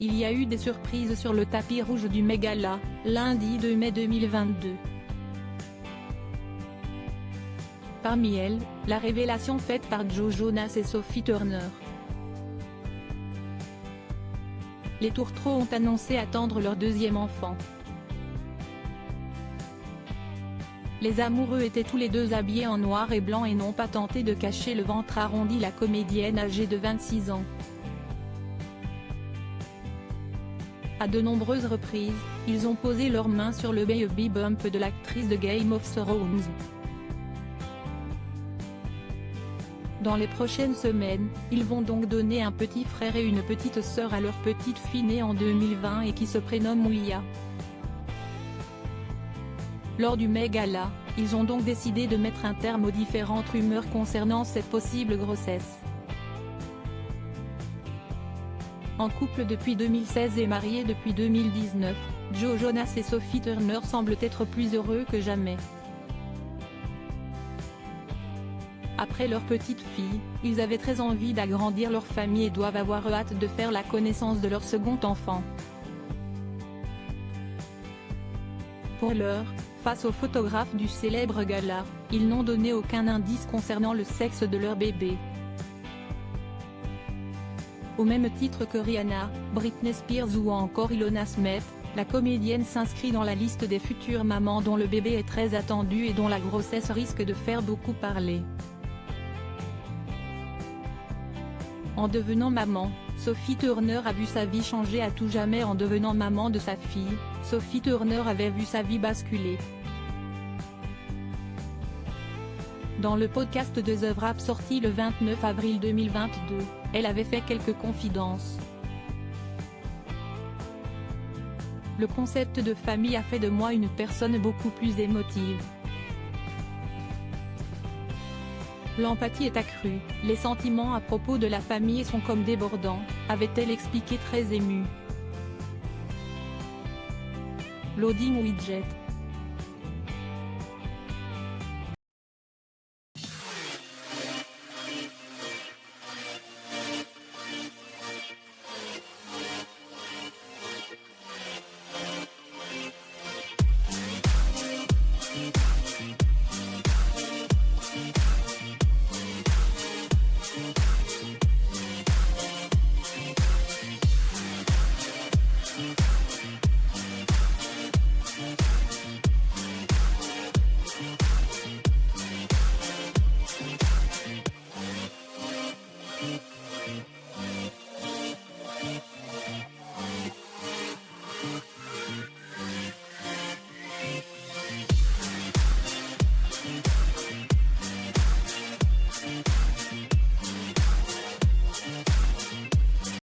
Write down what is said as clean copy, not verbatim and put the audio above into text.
il y a eu des surprises sur le tapis rouge du Met-Gala, lundi 2 mai 2022. Parmi elles, la révélation faite par Joe Jonas et Sophie Turner. Les tourtereaux ont annoncé attendre leur deuxième enfant. Les amoureux étaient tous les deux habillés en noir et blanc et n'ont pas tenté de cacher le ventre arrondi la comédienne âgée de 26 ans. À de nombreuses reprises, ils ont posé leurs mains sur le baby bump de l'actrice de Game of Thrones. Dans les prochaines semaines, ils vont donc donner un petit frère et une petite sœur à leur petite fille née en 2020 et qui se prénomme Ouya. Lors du Met-Gala, ils ont donc décidé de mettre un terme aux différentes rumeurs concernant cette possible grossesse. En couple depuis 2016 et mariés depuis 2019, Joe Jonas et Sophie Turner semblent être plus heureux que jamais. Après leur petite fille, ils avaient très envie d'agrandir leur famille et doivent avoir hâte de faire la connaissance de leur second enfant. Pour l'heure, face aux photographes du célèbre gala, ils n'ont donné aucun indice concernant le sexe de leur bébé. Au même titre que Rihanna, Britney Spears ou encore Ilona Smith, la comédienne s'inscrit dans la liste des futures mamans dont le bébé est très attendu et dont la grossesse risque de faire beaucoup parler. En devenant maman, Sophie Turner a vu sa vie changer à tout jamais. En devenant maman de sa fille, Sophie Turner avait vu sa vie basculer. Dans le podcast de The Wrap sorti le 29 avril 2022, elle avait fait quelques confidences. Le concept de famille a fait de moi une personne beaucoup plus émotive. L'empathie est accrue, les sentiments à propos de la famille sont comme débordants, avait-elle expliqué très émue. Loading widget.